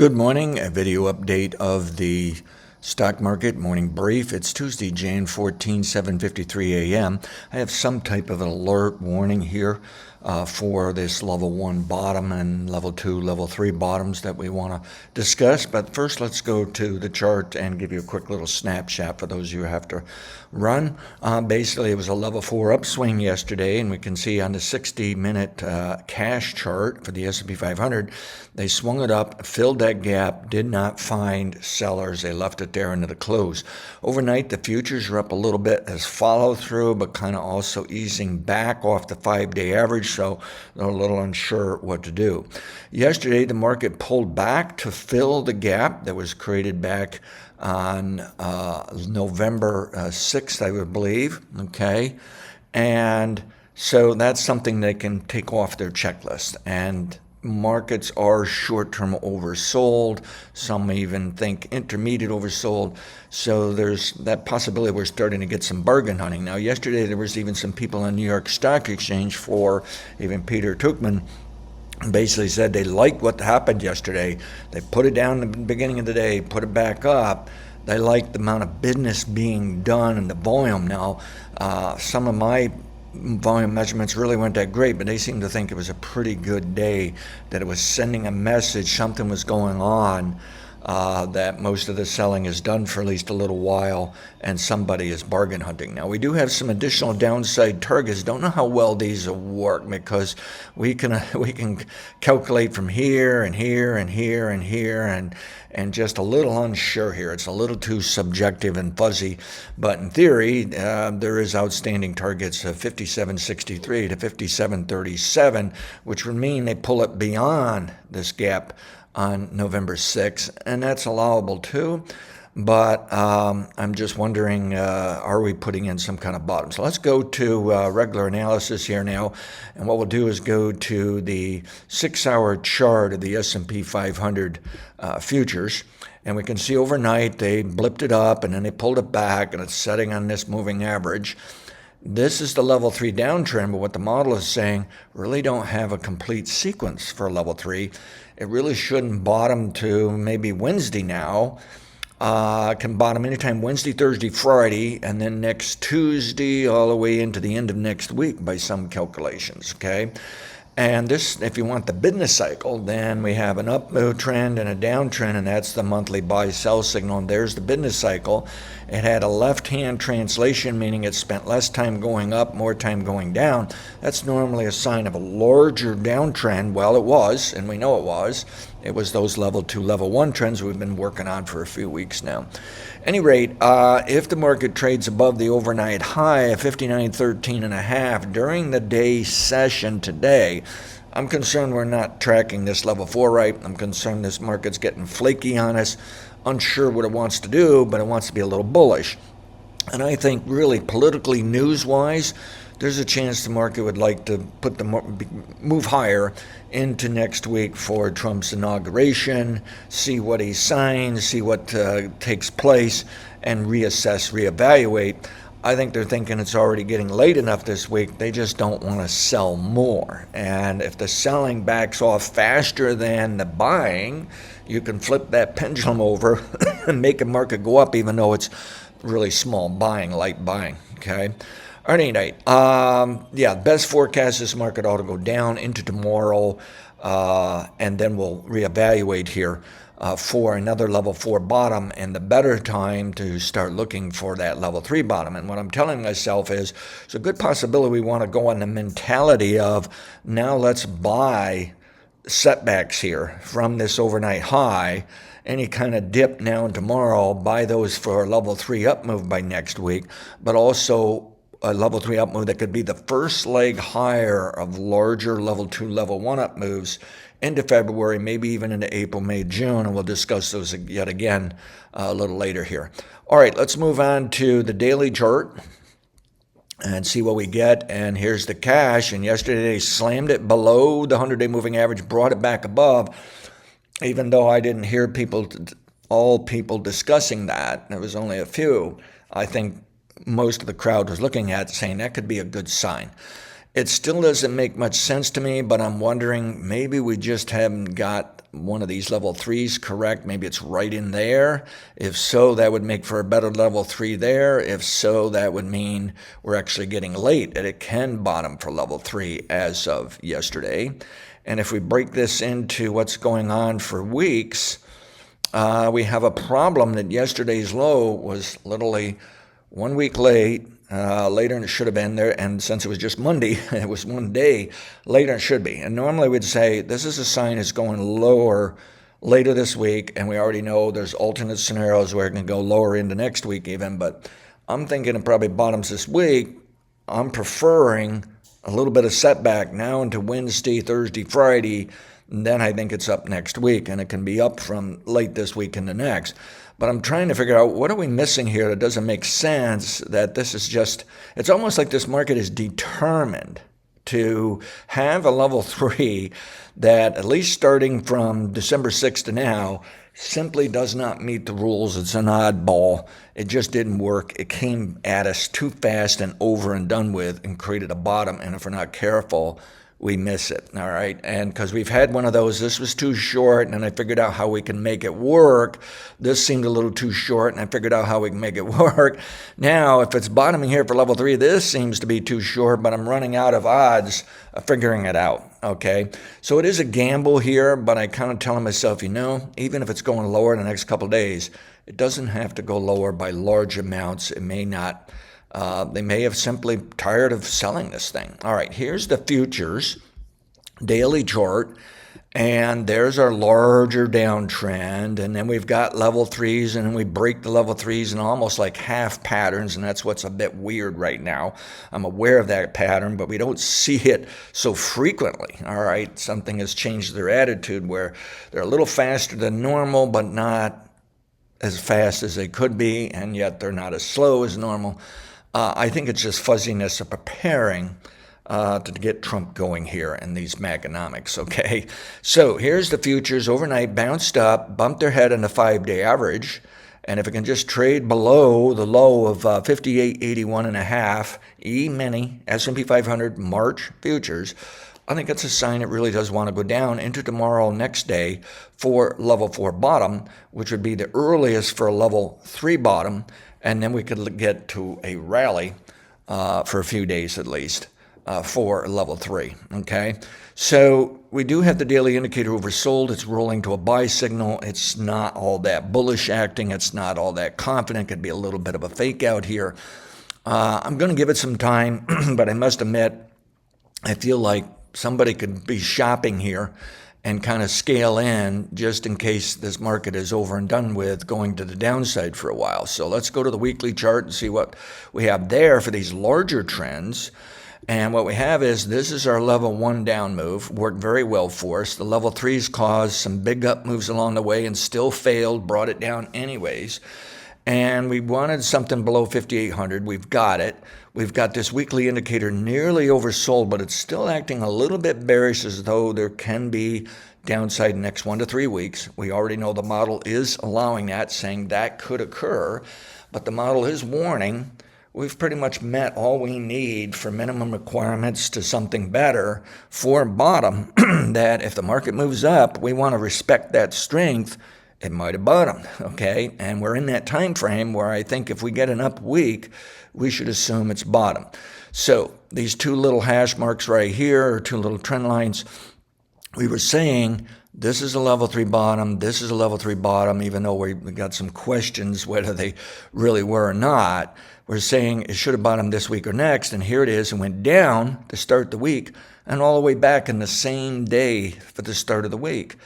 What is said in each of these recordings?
Good morning, a video update of the stock market morning brief. It's Tuesday, Jan 14, 7:53 a.m. I have some type of an alert warning here for this level 1 bottom and level 2, level 3 bottoms that we want to discuss. But first, let's go to the chart and give you a quick little snapshot for those of you who have to run. Basically, it was a level 4 upswing yesterday, and we can see on the 60-minute cash chart for the S&P 500, they swung it up, filled that gap, did not find sellers. They left it there into the close. Overnight, the futures are up a little bit as follow through, but kind of also easing back off the 5-day average, so they're a little unsure what to do. Yesterday, the market pulled back to fill the gap that was created back on November 6th, I would believe, okay? And so that's something they can take off their checklist. And markets are short-term oversold. Some even think intermediate oversold. So there's that possibility we're starting to get some bargain hunting. Now, yesterday there was even some people on New York Stock Exchange, for even Peter Tuchman, basically said they liked what happened yesterday. They put it down in the beginning of the day, put it back up. They liked the amount of business being done and the volume. Now, some of my volume measurements really weren't that great, but they seemed to think it was a pretty good day, that it was sending a message, something was going on, that most of the selling is done for at least a little while, and somebody is bargain hunting. Now, we do have some additional downside targets. Don't know how well these will work, because we can calculate from here and here and here and here, and just a little unsure here. It's a little too subjective and fuzzy, but in theory, there is outstanding targets of 57.63 to 57.37, which would mean they pull it beyond this gap on November 6th, and that's allowable too. But I'm just wondering, are we putting in some kind of bottom? So let's go to regular analysis here now, and what we'll do is go to the 6-hour chart of the S&P 500 futures, and we can see overnight they blipped it up, and then they pulled it back, and it's setting on this moving average. This is the level 3 downtrend, but what the model is saying, really don't have a complete sequence for level 3. It really shouldn't bottom to maybe Wednesday now. Can bottom anytime Wednesday, Thursday, Friday, and then next Tuesday all the way into the end of next week by some calculations, okay? And this, if you want the business cycle, then we have an upward trend and a downtrend, and that's the monthly buy-sell signal, and there's the business cycle. It had a left-hand translation, meaning it spent less time going up, more time going down. That's normally a sign of a larger downtrend. Well, it was, and we know it was. It was those level 2, level 1 trends we've been working on for a few weeks now. Any rate, if the market trades above the overnight high of 59.13.5 during the day session today, I'm concerned we're not tracking this level 4 right. I'm concerned this market's getting flaky on us, unsure what it wants to do, but it wants to be a little bullish. And I think really politically, news-wise, there's a chance the market would like to put the move higher into next week for Trump's inauguration, see what he signs, see what takes place, and reassess, reevaluate. I think they're thinking it's already getting late enough this week. They just don't want to sell more. And if the selling backs off faster than the buying, you can flip that pendulum over and make a market go up, even though it's really small buying, light buying, okay? At any rate, best forecast, this market ought to go down into tomorrow, and then we'll reevaluate here for another level 4 bottom, and the better time to start looking for that level 3 bottom. And what I'm telling myself is, it's a good possibility we want to go on the mentality of, now let's buy setbacks here from this overnight high. Any kind of dip now and tomorrow, buy those for a level 3 up move by next week, but also a level 3 up move that could be the first leg higher of larger level 2, level 1 up moves into February, maybe even into April, May, June, and we'll discuss those yet again a little later here. All right, let's move on to the daily chart and see what we get. And here's the cash, and yesterday they slammed it below the 100-day moving average, brought it back above, even though I didn't hear all people discussing that. There was only a few. I think most of the crowd was looking at it saying that could be a good sign. It still doesn't make much sense to me, but I'm wondering maybe we just haven't got one of these level threes correct. Maybe it's right in there. If so, that would make for a better level three there. If so, that would mean we're actually getting late and it can bottom for level three as of yesterday. And if we break this into what's going on for weeks, we have a problem that yesterday's low was literally 1 week late, later than it should have been there. And since it was just Monday, it was one day later than it should be. And normally we'd say this is a sign it's going lower later this week. And we already know there's alternate scenarios where it can go lower into next week even. But I'm thinking it probably bottoms this week. I'm preferring a little bit of setback now into Wednesday, Thursday, Friday. And then I think it's up next week, and it can be up from late this week into next. But I'm trying to figure out what are we missing here that doesn't make sense, that this is just, it's almost like this market is determined to have a level three that, at least starting from December 6th to now, simply does not meet the rules. It's an oddball. It just didn't work. It came at us too fast and over and done with and created a bottom. And if we're not careful, we miss it, all right? And because we've had one of those, this was too short, and I figured out how we can make it work. This seemed a little too short, and I figured out how we can make it work. Now, if it's bottoming here for level three, this seems to be too short, but I'm running out of odds of figuring it out, okay? So it is a gamble here, but I kind of telling myself, even if it's going lower in the next couple of days, it doesn't have to go lower by large amounts. It may not. They may have simply tired of selling this thing. All right, here's the futures daily chart, and there's our larger downtrend, and then we've got level threes, and then we break the level threes in almost like half patterns, and that's what's a bit weird right now. I'm aware of that pattern, but we don't see it so frequently. All right, something has changed their attitude where they're a little faster than normal, but not as fast as they could be, and yet they're not as slow as normal. I think it's just fuzziness of preparing to get Trump going here in these Maganomics, okay? So here's the futures overnight, bounced up, bumped their head on the 5-day average, and if it can just trade below the low of 58.81.5 E-mini S&P 500 March futures, I think it's a sign it really does want to go down into tomorrow, next day, for level 4 bottom, which would be the earliest for a level 3 bottom, and then we could get to a rally for a few days at least for level 3, okay? So we do have the daily indicator oversold. It's rolling to a buy signal. It's not all that bullish acting. It's not all that confident. Could be a little bit of a fake out here. I'm going to give it some time, but I must admit, I feel like somebody could be shopping here and kind of scale in just in case this market is over and done with, going to the downside for a while. So let's go to the weekly chart and see what we have there for these larger trends. And what we have is, this is our level 1 down move, worked very well for us. The level 3s caused some big up moves along the way and still failed, brought it down anyways. And we wanted something below 5,800. We've got it. We've got this weekly indicator nearly oversold, but it's still acting a little bit bearish, as though there can be downside in the next 1 to 3 weeks. We already know the model is allowing that, saying that could occur, but the model is warning we've pretty much met all we need for minimum requirements to something better for bottom, that if the market moves up, we want to respect that strength. It might have bottomed, okay? And we're in that time frame where I think if we get an up week, we should assume it's bottom. So these two little hash marks right here, or two little trend lines, we were saying this is a level 3 bottom, this is a level 3 bottom, even though we got some questions whether they really were or not. We're saying it should have bottomed this week or next, and here it is, and went down to start the week, and all the way back in the same day for the start of the week.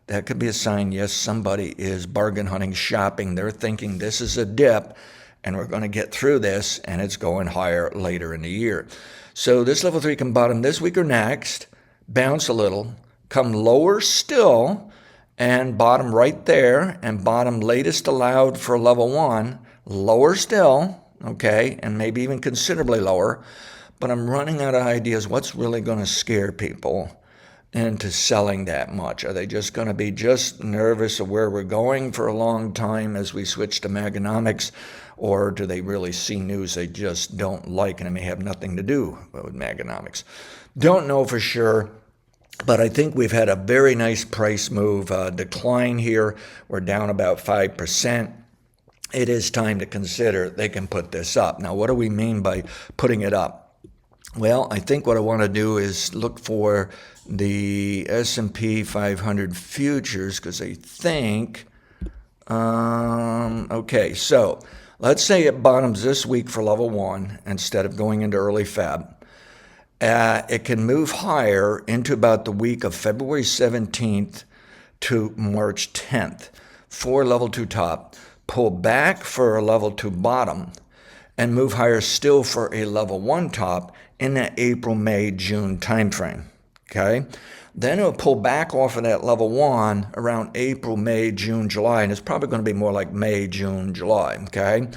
That could be a sign, yes, somebody is bargain hunting, shopping. They're thinking this is a dip, and we're going to get through this, and it's going higher later in the year. So this level 3 can bottom this week or next, bounce a little, come lower still, and bottom right there, and bottom latest allowed for level 1, lower still, okay, and maybe even considerably lower. But I'm running out of ideas what's really going to scare people into selling that much? Are they just going to be just nervous of where we're going for a long time as we switch to Maganomics? Or do they really see news they just don't like and it may have nothing to do with Maganomics? Don't know for sure. But I think we've had a very nice price move decline here. We're down about 5%. It is time to consider they can put this up. Now, what do we mean by putting it up? Well, I think what I want to do is look for the S&P 500 futures because I think, okay, so let's say it bottoms this week for level 1 instead of going into early Feb. It can move higher into about the week of February 17th to March 10th for level 2 top, pull back for a level 2 bottom, and move higher still for a level 1 top in the April, May, June timeframe. Okay? Then it'll pull back off of that level 1 around April, May, June, July, and it's probably going to be more like May, June, July. Okay?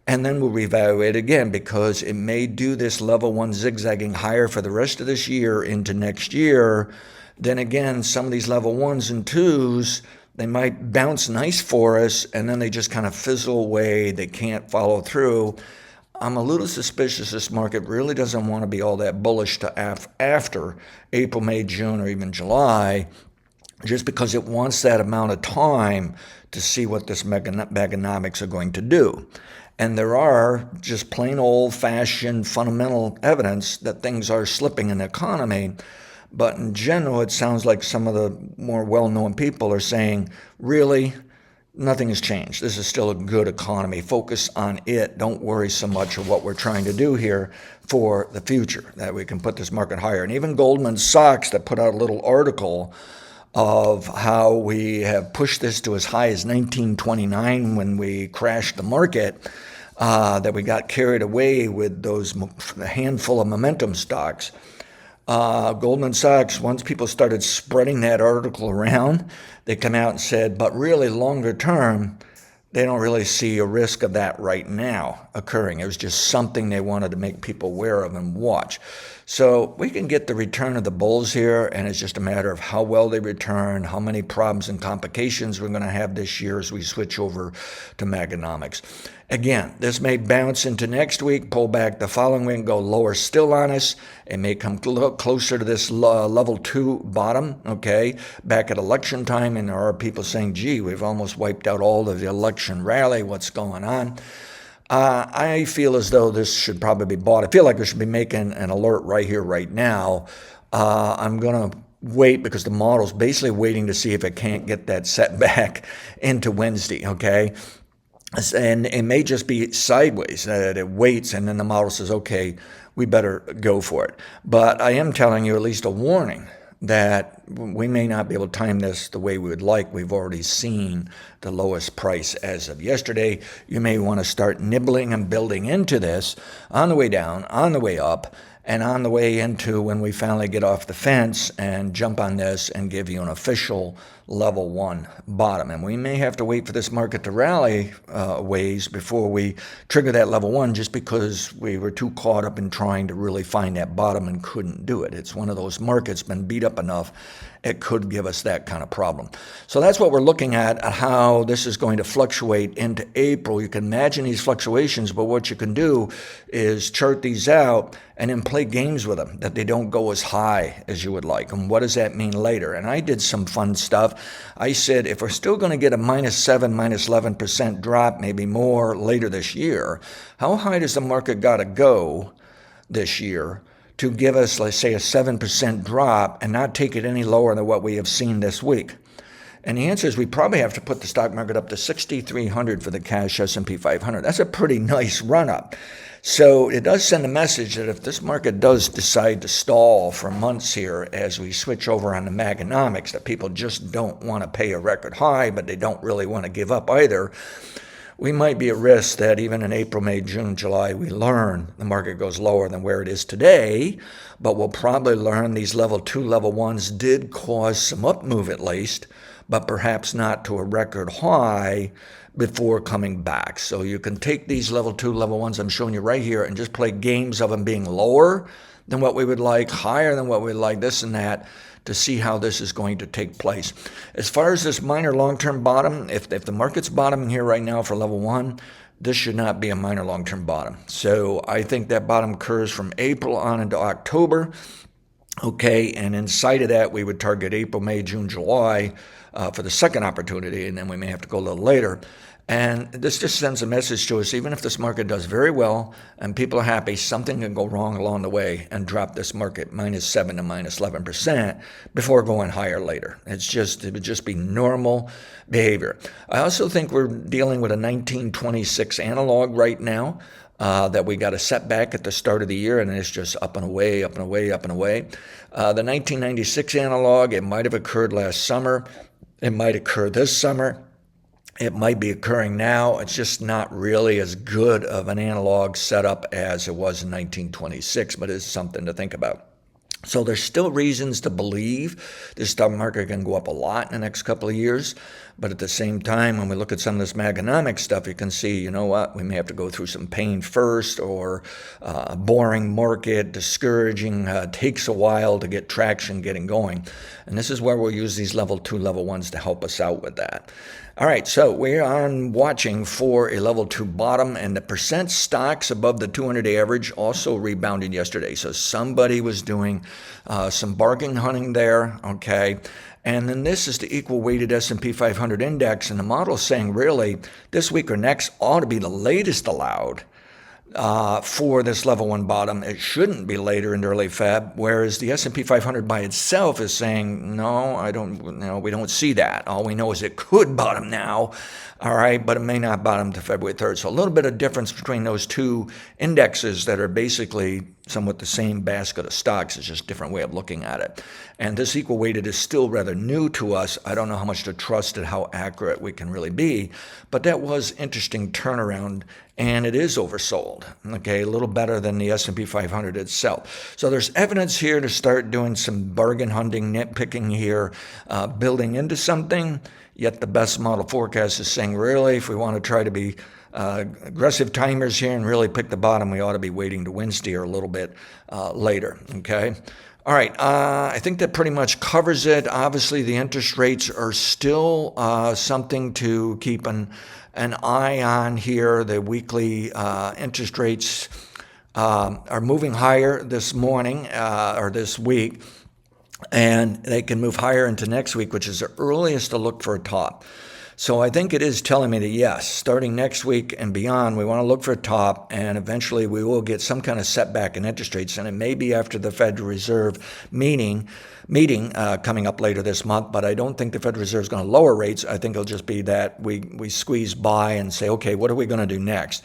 And then we'll reevaluate again because it may do this level 1 zigzagging higher for the rest of this year into next year. Then again, some of these level 1s and 2s, they might bounce nice for us and then they just kind of fizzle away. They can't follow through. I'm a little suspicious this market really doesn't want to be all that bullish to after April, May, June, or even July, just because it wants that amount of time to see what this Maganomics are going to do. And there are just plain old-fashioned fundamental evidence that things are slipping in the economy. But in general, it sounds like some of the more well-known people are saying, really, nothing has changed. This is still a good economy. Focus on it. Don't worry so much of what we're trying to do here for the future, that we can put this market higher. And even Goldman Sachs, that put out a little article of how we have pushed this to as high as 1929 when we crashed the market, that we got carried away with those handful of momentum stocks. Goldman Sachs, once people started spreading that article around, they come out and said, but really longer term, they don't really see a risk of that right now occurring. It was just something they wanted to make people aware of and watch. So we can get the return of the bulls here, and it's just a matter of how well they return, how many problems and complications we're going to have this year as we switch over to Maganomics. Again, this may bounce into next week, pull back the following week, and go lower still on us. It may come closer to this level 2 bottom, okay, back at election time, and there are people saying, gee, we've almost wiped out all of the election rally. What's going on? I feel as though this should probably be bought. I feel like we should be making an alert right here, right now. I'm going to wait because the model's basically waiting to see if it can't get that setback into Wednesday, okay? And it may just be sideways, that it waits and then the model says, okay, we better go for it. But I am telling you at least a warning that we may not be able to time this the way we would like. We've already seen the lowest price as of yesterday. You may want to start nibbling and building into this on the way down, on the way up, and on the way into when we finally get off the fence and jump on this and give you an official level 1 bottom. And we may have to wait for this market to rally ways before we trigger that level 1 just because we were too caught up in trying to really find that bottom and couldn't do it. It's one of those markets been beat up enough, it could give us that kind of problem. So that's what we're looking at, how this is going to fluctuate into April. You can imagine these fluctuations, but what you can do is chart these out and then play games with them, that they don't go as high as you would like. And what does that mean later? And I did some fun stuff. I said, if we're still going to get a -7, -11% drop, maybe more later this year, how high does the market got to go this year to give us, let's say, a 7% drop and not take it any lower than what we have seen this week? And the answer is we probably have to put the stock market up to 6,300 for the cash S&P 500. That's a pretty nice run-up. So it does send a message that if this market does decide to stall for months here as we switch over on the Maganomics, that people just don't want to pay a record high, but they don't really want to give up either, we might be at risk that even in April, May, June, July, we learn the market goes lower than where it is today, but we'll probably learn these level 2, level 1s did cause some up move at least, but perhaps not to a record high before coming back. So you can take these level 2, level 1s I'm showing you right here and just play games of them being lower than what we would like, higher than what we'd like, this and that, to see how this is going to take place. As far as this minor long-term bottom, if the market's bottoming here right now for level 1, this should not be a minor long-term bottom. So I think that bottom occurs from April on into October. Okay, and inside of that, we would target April, May, June, July for the second opportunity, and then we may have to go a little later. And this just sends a message to us, even if this market does very well and people are happy, something can go wrong along the way and drop this market -7 to -11% before going higher later. It would just be normal behavior. I also think we're dealing with a 1926 analog right now. That we got a setback at the start of the year, and it's just up and away, up and away, up and away. The 1996 analog, it might have occurred last summer. It might occur this summer. It might be occurring now. It's just not really as good of an analog setup as it was in 1926, but it's something to think about. So there's still reasons to believe the stock market can go up a lot in the next couple of years. But at the same time, when we look at some of this Maganomic stuff, you can see, you know what, we may have to go through some pain first, or a boring market, discouraging, takes a while to get traction getting going. And this is where we'll use these level 2, level 1s to help us out with that. All right, so we're on watching for a level 2 bottom, and the percent stocks above the 200-day average also rebounded yesterday. So somebody was doing some bargain hunting there, okay? And then this is the equal weighted S&P 500 index, and the model is saying really this week or next ought to be the latest allowed for this level 1 bottom. It shouldn't be later in early Feb, whereas the S&P 500 by itself is saying, no, we don't see that. All we know is it could bottom now, all right, but it may not bottom to February 3rd. So a little bit of difference between those two indexes that are basically somewhat the same basket of stocks. It's just a different way of looking at it. And this equal weighted is still rather new to us. I don't know how much to trust and how accurate we can really be, but that was interesting turnaround, and it is oversold, okay, a little better than the S&P 500 itself. So there's evidence here to start doing some bargain hunting, nitpicking here, building into something, yet the best model forecast is saying, really, if we want to try to be aggressive timers here and really pick the bottom, we ought to be waiting to Wednesday or a little bit later, okay? All right, I think that pretty much covers it. Obviously, the interest rates are still something to keep an eye on here. The weekly interest rates are moving higher this morning or this week, and they can move higher into next week, which is the earliest to look for a top. So I think it is telling me that, yes, starting next week and beyond, we want to look for a top, and eventually we will get some kind of setback in interest rates, and it may be after the Federal Reserve meeting coming up later this month, but I don't think the Federal Reserve is going to lower rates. I think it'll just be that we squeeze by and say, okay, what are we going to do next?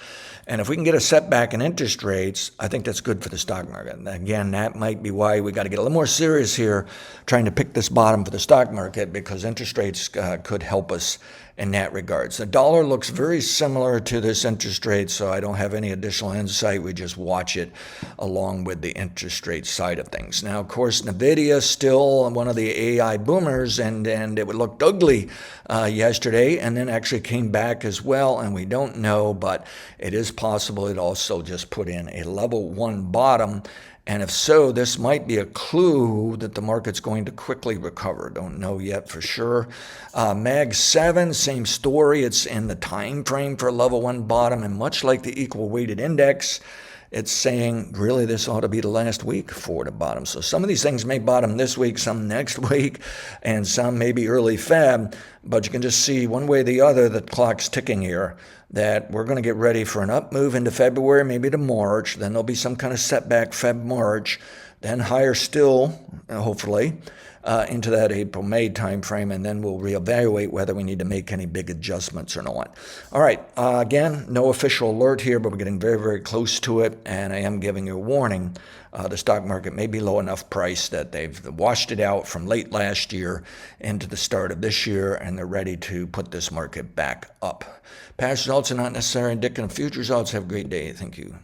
And if we can get a setback in interest rates, I think that's good for the stock market. And again, that might be why we got to get a little more serious here trying to pick this bottom for the stock market, because interest rates could help us in that regards. The dollar looks very similar to this interest rate, so I don't have any additional insight. We just watch it along with the interest rate side of things. Now, of course, NVIDIA is still one of the AI boomers, and it looked ugly yesterday and then actually came back as well, and we don't know, but it is possible it also just put in a level 1 bottom. And if so, this might be a clue that the market's going to quickly recover. Don't know yet for sure. Mag 7, same story. It's in the time frame for a level 1 bottom, and much like the equal weighted index, it's saying really this ought to be the last week for the bottom. So some of these things may bottom this week, some next week, and some maybe early Feb, but you can just see one way or the other the clock's ticking here, that we're going to get ready for an up move into February, maybe to March. Then there'll be some kind of setback Feb-March, then higher still, hopefully, into that April-May timeframe, and then we'll reevaluate whether we need to make any big adjustments or not. All right, again, no official alert here, but we're getting very, very close to it, and I am giving you a warning. The stock market may be low enough price that they've washed it out from late last year into the start of this year, and they're ready to put this market back up. Past results are not necessarily indicative of future results. Have a great day. Thank you.